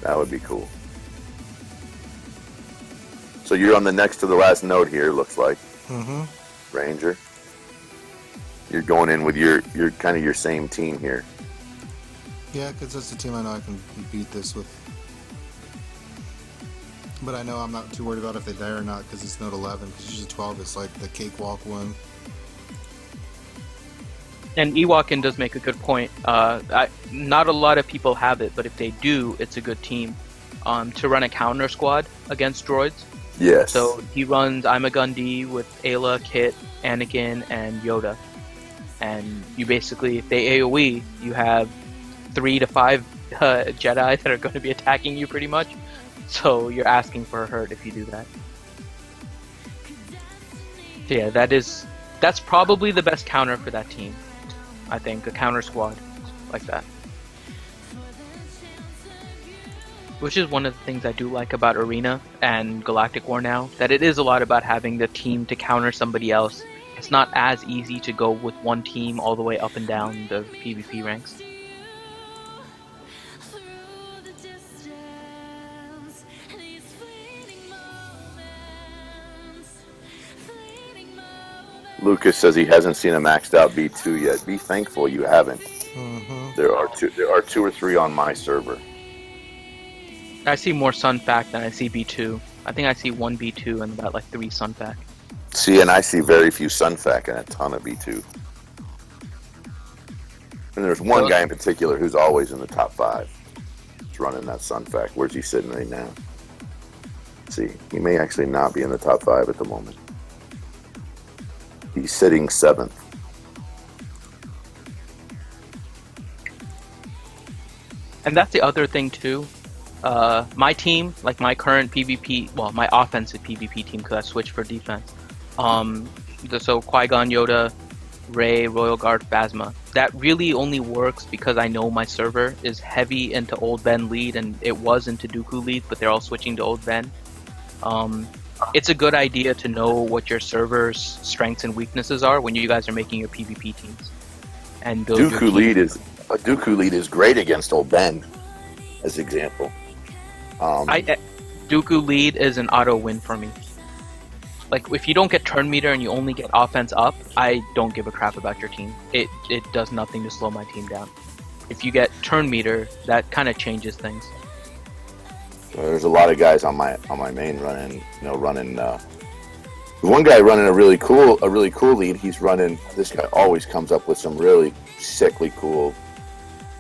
That would be cool. So you're on the next to the last node here, looks like. Mm-hmm. Ranger. You're going in with your kind of your same team here. Yeah, because that's the team I know I can beat this with. But I know I'm not too worried about if they die or not, because it's node 11. Because usually 12 is like the cakewalk one. And Ewokin does make a good point. Not a lot of people have it, but if they do, it's a good team to run a counter squad against droids. Yes. So he runs I'm a Gundy with Ayla, Kit, Anakin, and Yoda. And you basically, if they AoE, you have 3 to 5 Jedi that are going to be attacking you pretty much. So you're asking for a hurt if you do that. So yeah, that's probably the best counter for that team. I think a counter squad like that. Which is one of the things I do like about Arena and Galactic War now, that it is a lot about having the team to counter somebody else. It's not as easy to go with one team all the way up and down the PvP ranks. Lucas says he hasn't seen a maxed out B2 yet. Be thankful you haven't. Mm-hmm. There are 2 or 3 on my server. I see more Sunfac than I see B2. I think I see 1 B2 and about like 3 Sunfac. See, and I see very few Sunfac and a ton of B2. And there's one guy in particular who's always in the top 5. He's running that Sunfac. Where's he sitting right now? Let's see, he may actually not be in the top 5 at the moment. He's sitting 7th. And that's the other thing too. My team, like my current PvP, well, my offensive PvP team, because I switched for defense. So Qui-Gon, Yoda, Rey, Royal Guard, Phasma. That really only works because I know my server is heavy into Old Ben lead, and it was into Dooku lead, but they're all switching to Old Ben. It's a good idea to know what your server's strengths and weaknesses are when you guys are making your PvP teams. And build Dooku lead is great against Old Ben, as example. Dooku lead is an auto win for me. Like, if you don't get turn meter and you only get offense up, I don't give a crap about your team. It does nothing to slow my team down. If you get turn meter, that kind of changes things. There's a lot of guys on my main running. One guy running a really cool lead. He's running. This guy always comes up with some really sickly cool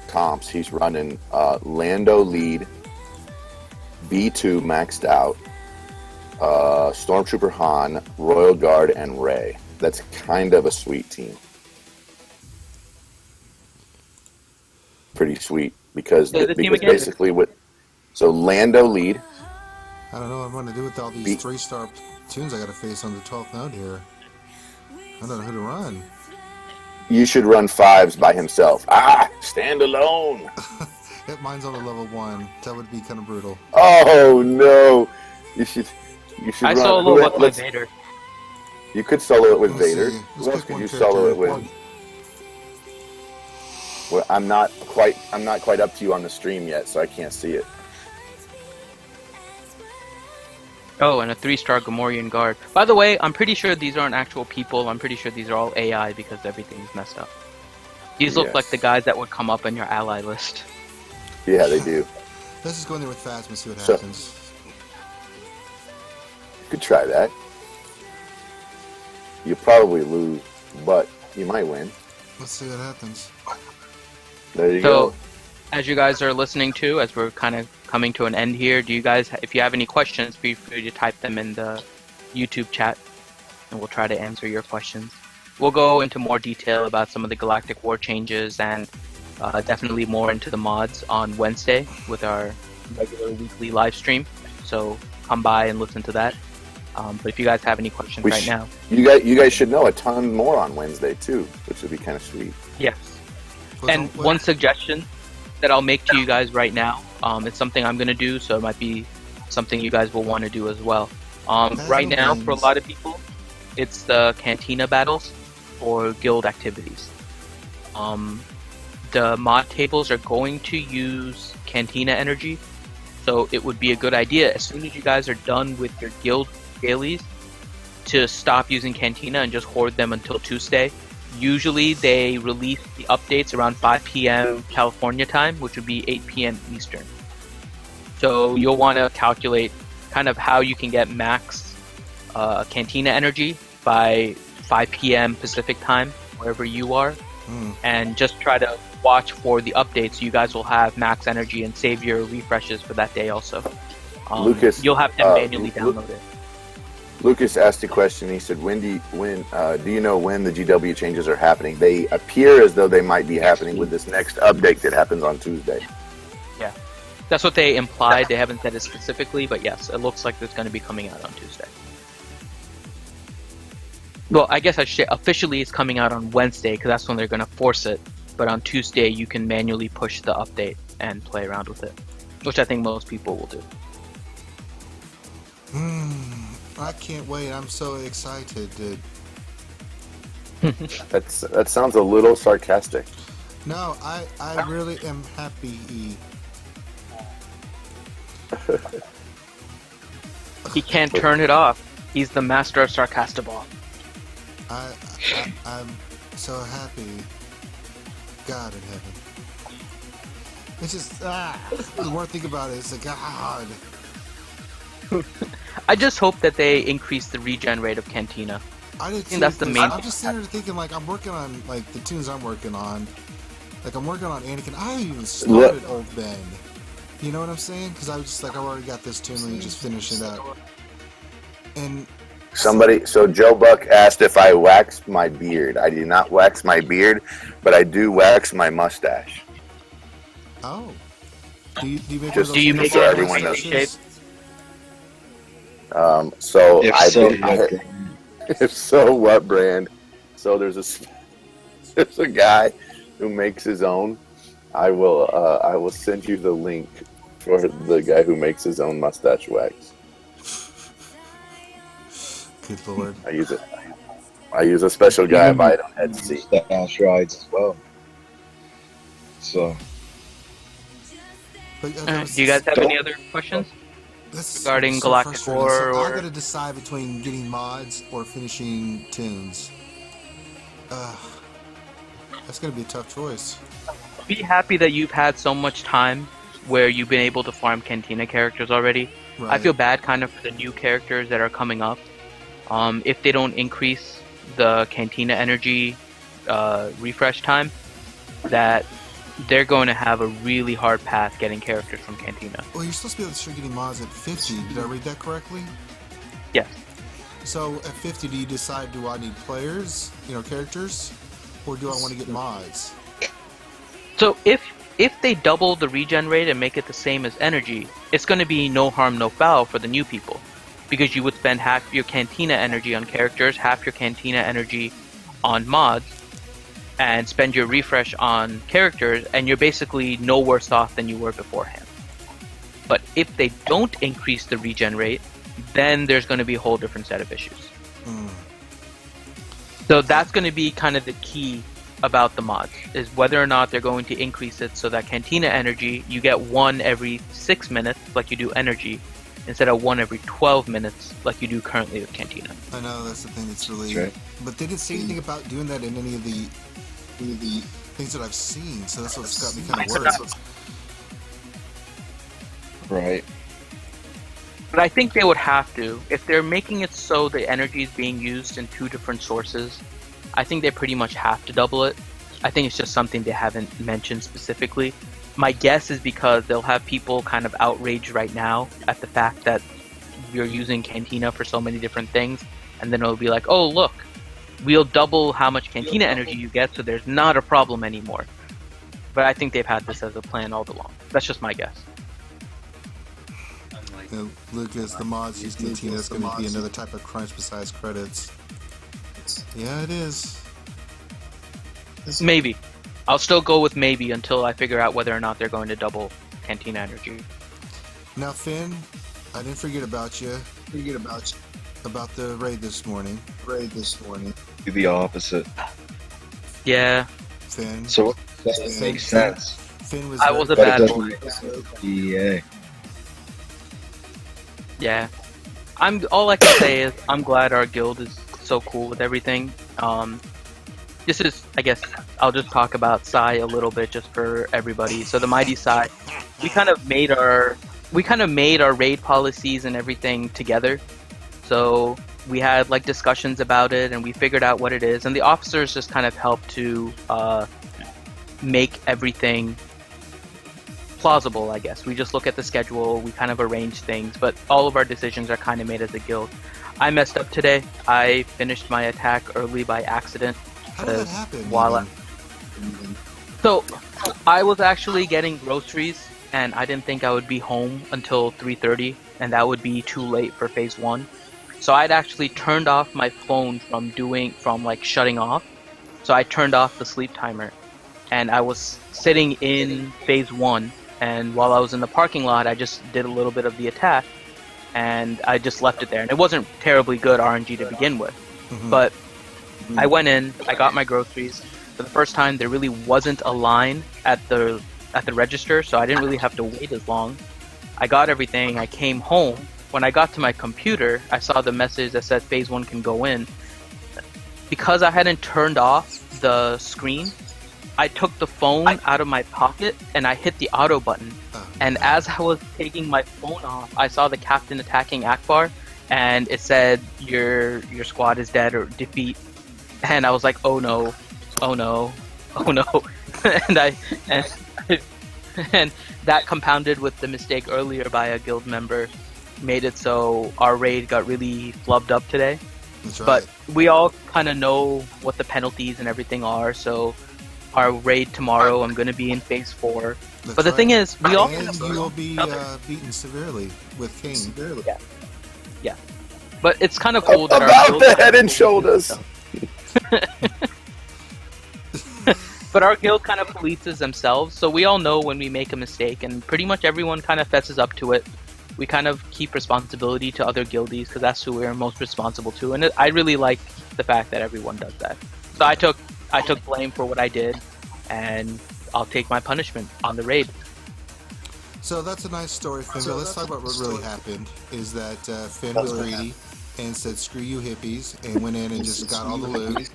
comps. He's running Lando lead, B2 maxed out, Stormtrooper Han, Royal Guard, and Rey. That's kind of a sweet team. Pretty sweet because basically what. So Lando lead. I don't know what I'm going to do with all these 3-star tunes I got to face on the 12th node here. I don't know who to run. You should run 5s by himself. Stand alone. Yep, mine's on a level 1. That would be kind of brutal. Oh no! You should. I solo it with Vader. You could solo it with Let's Vader. see. Who else could you solo it with? Well, I'm not quite up to you on the stream yet, so I can't see it. Oh, and a 3-star Gamorrean guard. By the way, I'm pretty sure these aren't actual people. I'm pretty sure these are all AI because everything's messed up. These look like the guys that would come up in your ally list. Yeah, they do. Let's just go in there with Phasma and see what happens. You could try that. You'll probably lose, but you might win. Let's see what happens. There you go. As you guys are listening to, as we're kind of coming to an end here, do you guys, if you have any questions, feel free to type them in the YouTube chat, and we'll try to answer your questions. We'll go into more detail about some of the Galactic War changes and definitely more into the mods on Wednesday with our regular weekly live stream. So come by and listen to that. But if you guys have any questions now, you guys should know a ton more on Wednesday too, which would be kind of sweet. Yes. And one suggestion that I'll make to you guys right now, it's something I'm going to do, so it might be something you guys will want to do as well. Right now, for a lot of people, it's the Cantina battles or guild activities. The mod tables are going to use Cantina energy, so it would be a good idea, as soon as you guys are done with your guild dailies, to stop using Cantina and just hoard them until Tuesday. Usually they release the updates around 5 p.m. California time, which would be 8 p.m. Eastern. So you'll want to calculate kind of how you can get max Cantina energy by 5 p.m. Pacific time, wherever you are, and just try to watch for the updates. You guys will have max energy and save your refreshes for that day also. Lucas, you'll have to manually download it. Lucas asked a question. He said, do you know when the GW changes are happening? They appear as though they might be happening with this next update that happens on Tuesday. Yeah, that's what they implied. They haven't said it specifically, but yes, it looks like it's going to be coming out on Tuesday. Well, I guess I should say officially it's coming out on Wednesday because that's when they're going to force it. But on Tuesday, you can manually push the update and play around with it, which I think most people will do. I can't wait. I'm so excited, dude. That sounds a little sarcastic. No, I really am happy. He can't turn it off. He's the master of sarcastable. I'm so happy. God in heaven. It's just, the more I think about it, it's like, God. I just hope that they increase the regen rate of Cantina. I did think that's the main I'm just sitting there thinking, like, I'm working on, like, the tunes I'm working on. Like, I'm working on Anakin. I haven't even started Old Ben. You know what I'm saying? Because I was just like, I already got this tune, let me just finish it up. And so Joe Buck asked if I waxed my beard. I do not wax my beard, but I do wax my mustache. Oh. Do you make Just do you make so it everyone knows. shape? So If I so, did, if so, what brand? So there's a guy who makes his own. I will send you the link for the guy who makes his own mustache wax. Good lord. I use a special guy I buy it on Etsy. Mustache rides as well. So But, Do you guys have any other questions? That's regarding so Galactic frustrating. War So I or gotta decide between getting mods or finishing tunes. That's gonna be a tough choice. be happy that you've had so much time where you've been able to farm Cantina characters already. Right. I feel bad kind of for the new characters that are coming up. If they don't increase the Cantina energy refresh time, that they're going to have a really hard path getting characters from Cantina. Well, you're supposed to be able to start getting mods at 50. Did I read that correctly? Yes. So at 50, do you decide, do I need players, characters, or do I want to get mods? So if they double the regen rate and make it the same as energy, it's going to be no harm, no foul for the new people. Because you would spend half your Cantina energy on characters, half your Cantina energy on mods, and spend your refresh on characters, and you're basically no worse off than you were beforehand. But if they don't increase the regen rate, then there's going to be a whole different set of issues. So that's going to be kind of the key about the mods, is whether or not they're going to increase it so that Cantina energy, you get one every 6 minutes like you do energy, instead of one every 12 minutes like you do currently with Cantina. I know, that's the thing that's really... That's right. But they didn't say anything about doing that in any of the things that I've seen, so that's what's got me kind of worried. Right. But I think they would have to. If they're making it so the energy is being used in two different sources, I think they pretty much have to double it. I think it's just something they haven't mentioned specifically. My guess is because they'll have people kind of outraged right now at the fact that you're using Cantina for so many different things, and then it'll be like, oh look, we'll double how much Cantina energy you get, so there's not a problem anymore. But I think they've had this as a plan all along. That's just my guess. Lucas, the mods use Cantina is going to be another type of crunch besides credits. Yeah, it is. Maybe. I'll still go with maybe until I figure out whether or not they're going to double Cantina energy. Now, Finn, I didn't forget about you. About the raid this morning. Do the opposite. Yeah, Finn. So that makes sense. Finn was. I was a But it bad doesn't boy. make sense. EA. Yeah. All I can say is I'm glad our guild is so cool with everything. This is, I guess, I'll just talk about Sai a little bit just for everybody. So the Mighty Sai, we kind of made our raid policies and everything together. So we had like discussions about it and we figured out what it is, and the officers just kind of helped to make everything plausible, I guess. We just look at the schedule, we kind of arrange things, but all of our decisions are kind of made as a guild. I messed up today. I finished my attack early by accident. How did that happen? So I was actually getting groceries and I didn't think I would be home until 3:30, and that would be too late for phase 1. So I'd actually turned off my phone from shutting off. So I turned off the sleep timer, and I was sitting in phase 1, and while I was in the parking lot I just did a little bit of the attack and I just left it there, and it wasn't terribly good RNG to begin with. But I went in, I got my groceries. For the first time there really wasn't a line at the register, so I didn't really have to wait as long. I got everything, I came home. When I got to my computer, I saw the message that said phase 1 can go in. Because I hadn't turned off the screen, I took the phone out of my pocket and I hit the auto button. And as I was taking my phone off, I saw the captain attacking Akbar, and it said your squad is dead or defeat. And I was like, oh no, oh no, oh no. and that compounded with the mistake earlier by a guild member made it so our raid got really flubbed up today. That's right. But we all kind of know what the penalties and everything are, so our raid tomorrow, I'm going to be in phase 4. That's But the right. thing is, we all And you will be beaten severely with King. Yeah. But it's kind of cool that our About guild the head and shoulders. But our guild kind of polices themselves, so we all know when we make a mistake, and pretty much everyone kind of fesses up to it. We kind of keep responsibility to other guildies because that's who we're most responsible to, and I really like the fact that everyone does that. So I took blame for what I did, and I'll take my punishment on the raid. So that's a nice story, Finn. But let's talk about what really happened. Is that Finn was greedy and said, "Screw you, hippies," and went in and just got all the loot.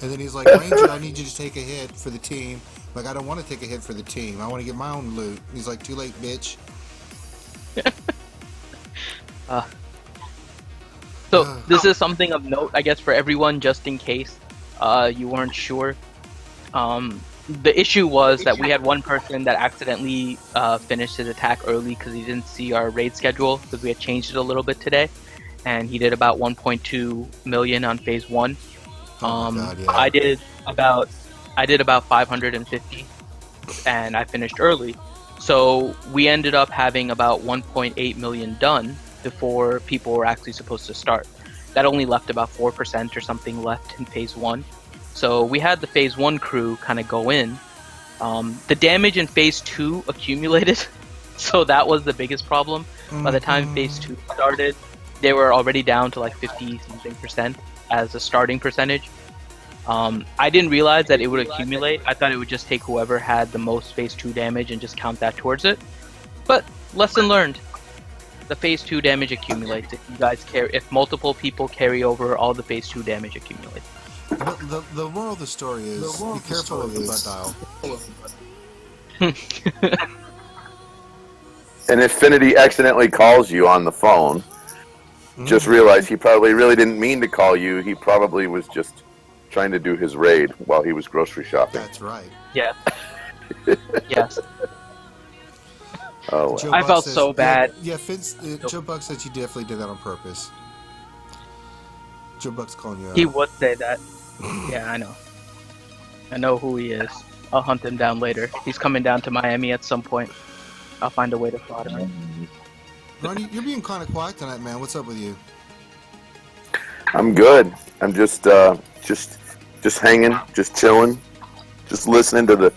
And then he's like, "Ranger, I need you to take a hit for the team." Like, I don't want to take a hit for the team. I want to get my own loot. He's like, "Too late, bitch." So this is something of note, I guess, for everyone, just in case you weren't sure. The issue was that we had one person that accidentally finished his attack early because he didn't see our raid schedule, because we had changed it a little bit today, and he did about 1.2 million on phase 1. God, yeah. I did about 550, and I finished early. So we ended up having about 1.8 million done before people were actually supposed to start. That only left about 4% or something left in phase 1. So we had the phase 1 crew kind of go in. The damage in phase 2 accumulated, so that was the biggest problem. By the time phase 2 started, they were already down to like 50-something% as a starting percentage. I didn't realize that it would accumulate. I thought it would just take whoever had the most phase 2 damage and just count that towards it. But lesson learned. The phase 2 damage accumulates. If multiple people carry over, all the phase 2 damage accumulates. The moral of the story is be careful of the butt dial. And if Finity accidentally calls you on the phone, just realize he probably really didn't mean to call you. He probably was just trying to do his raid while he was grocery shopping. That's right. Yeah. Yes. Oh, Joe I Buck felt says- so bad. Yeah, Fitz, Joe Buck said you definitely did that on purpose. Joe Buck's calling you out. He would say that. Yeah, I know. I know who he is. I'll hunt him down later. He's coming down to Miami at some point. I'll find a way to slaughter him. Ronnie, you're being kind of quiet tonight, man. What's up with you? I'm good. I'm just hanging, just chilling, just listening to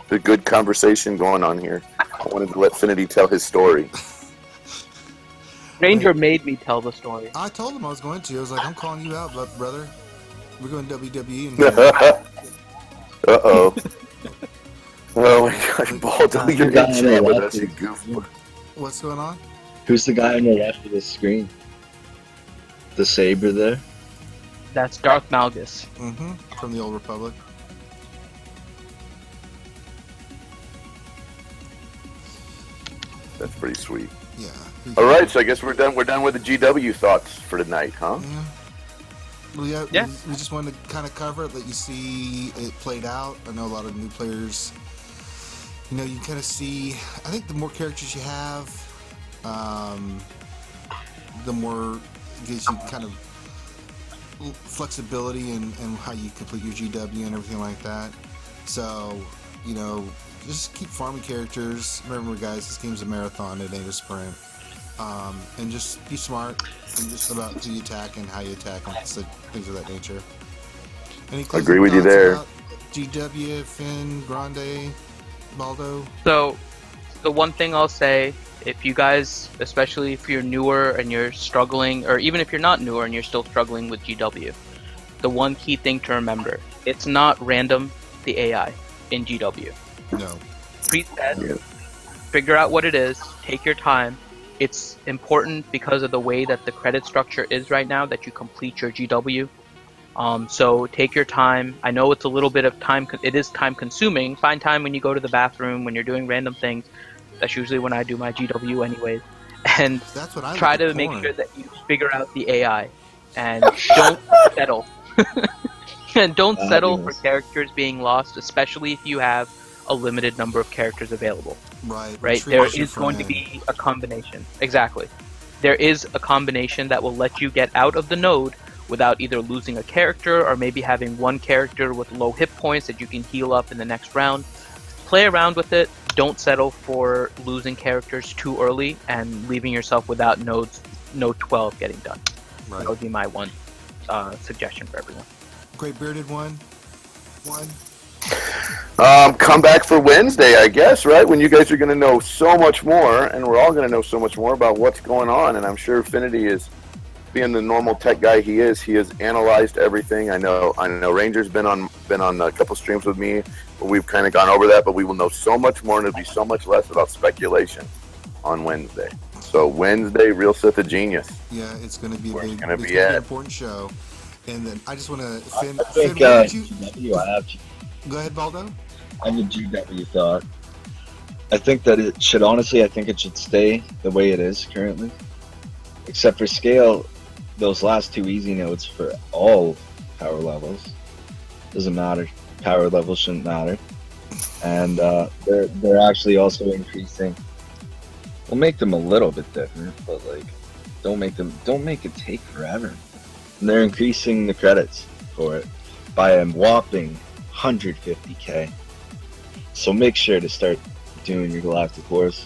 the good conversation going on here. I wanted to let Finity tell his story. Ranger made me tell the story. I told him I was going to. I was like, I'm calling you out, brother. We're going WWE. And Uh-oh. Oh my gosh, Baldo, you're guy in on jail the with left us, you is- goof. What's going on? Who's the guy on the left of the screen? The saber there? That's Darth Malgus. From the Old Republic. That's pretty sweet. Yeah. All right, so I guess we're done. We're done with the GW thoughts for tonight, huh? Yeah. Well, yeah, Yeah. We just wanted to kind of cover it, let you see it played out. I know a lot of new players. You know, you kind of see. I think the more characters you have, the more it gives you kind of flexibility in how you complete your GW and everything like that. So, you know, just keep farming characters. Remember, guys, this game's a marathon. It ain't a sprint. And just be smart and just about who you attack and how you attack and things of that nature. Any closing Agree with you thoughts there. about GW, Finn, Grande, Baldo? So, the one thing I'll say, if you guys, especially if you're newer and you're struggling, or even if you're not newer and you're still struggling with GW, the one key thing to remember, it's not random, the AI in GW. No. Preset, Yeah. figure out what it is, take your time. It's important because of the way that the credit structure is right now that you complete your GW. So take your time. I know it's a little bit of time. It is time consuming. Find time when you go to the bathroom, when you're doing random things. That's usually when I do my GW anyways. And That's what I try look to at make porn. sure that you figure out the AI. And don't settle. And don't settle for characters being lost, especially if you have a limited number of characters available. Right. Right? Retreat There is your is going to friend. be a combination. Exactly. There is a combination that will let you get out of the node without either losing a character or maybe having one character with low hit points that you can heal up in the next round. Play around with it. Don't settle for losing characters too early and leaving yourself without node 12 getting done. Right. That would be my one suggestion for everyone. Great bearded one. Come back for Wednesday, I guess, right? When you guys are going to know so much more, and we're all going to know so much more about what's going on. And I'm sure Finity is, being the normal tech guy he has analyzed everything. I know Ranger's been on a couple streams with me, we've kind of gone over that, but we will know so much more, and it'll be so much less about speculation on Wednesday. So Wednesday, Real Sith of Genius. Yeah, it's going to be Where's a it big, gonna it's be going to be an at? important show. And then I just want to, I Finn, think what did you? GW, Go ahead, Baldo. I have a GW thought. I think that it should honestly, I think it should stay the way it is currently, except for scale. Those last two easy nodes for all power levels doesn't matter. Power levels shouldn't matter, and they're actually also increasing. We'll make them a little bit different, but like don't make it take forever. And they're increasing the credits for it by a whopping 150k. So make sure to start doing your Galactic Wars.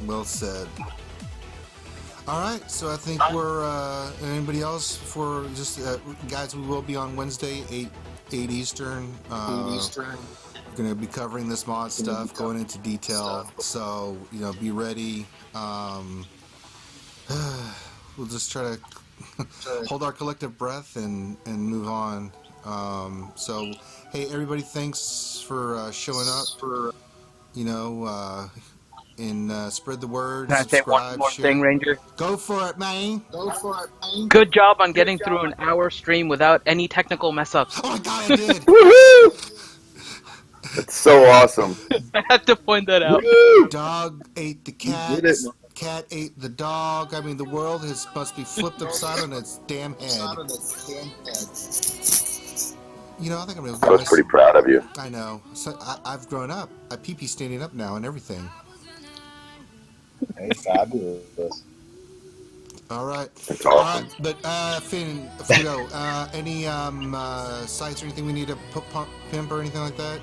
Well said. All right, so I think we're. Anybody else for just guys? We will be on Wednesday, 8 Eastern. 8 Eastern. We're going to be covering this mod stuff, going into detail. So be ready. We'll just try to hold our collective breath and move on. So, hey, everybody, thanks for showing up. And spread the word, Can I say one subscribe, more share. thing, Ranger? Go for it, man. Go for it, man. Good job on getting through an hour stream without any technical mess ups. Oh my god, I did. Woohoo! That's so awesome. I had to point that out. Dog ate the You cat. did it. Cat ate the dog. I mean, the world must be flipped upside on its damn head. I think I'm gonna I was pretty proud of you. I know. So I've grown up. I pee standing up now and everything. Hey, fabulous. All right. That's All awesome. right. But Finn, before we go, any sites or anything we need to pimp or anything like that?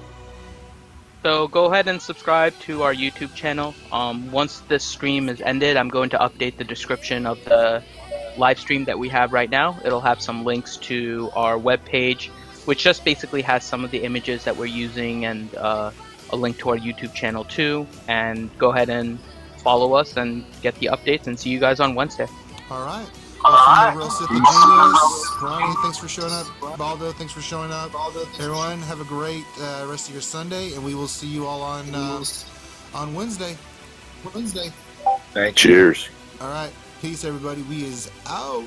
So go ahead and subscribe to our YouTube channel. Once this stream is ended, I'm going to update the description of the live stream that we have right now. It'll have some links to our webpage, which just basically has some of the images that we're using and a link to our YouTube channel too. And go ahead and follow us and get the updates, and see you guys on Wednesday. All right. From the Real Sith Genius, Ronnie, thanks for showing up. Baldo, thanks for showing up. Everyone, have a great rest of your Sunday, and we will see you all on Wednesday. Thank you. Cheers. All right. Peace, everybody. We is out.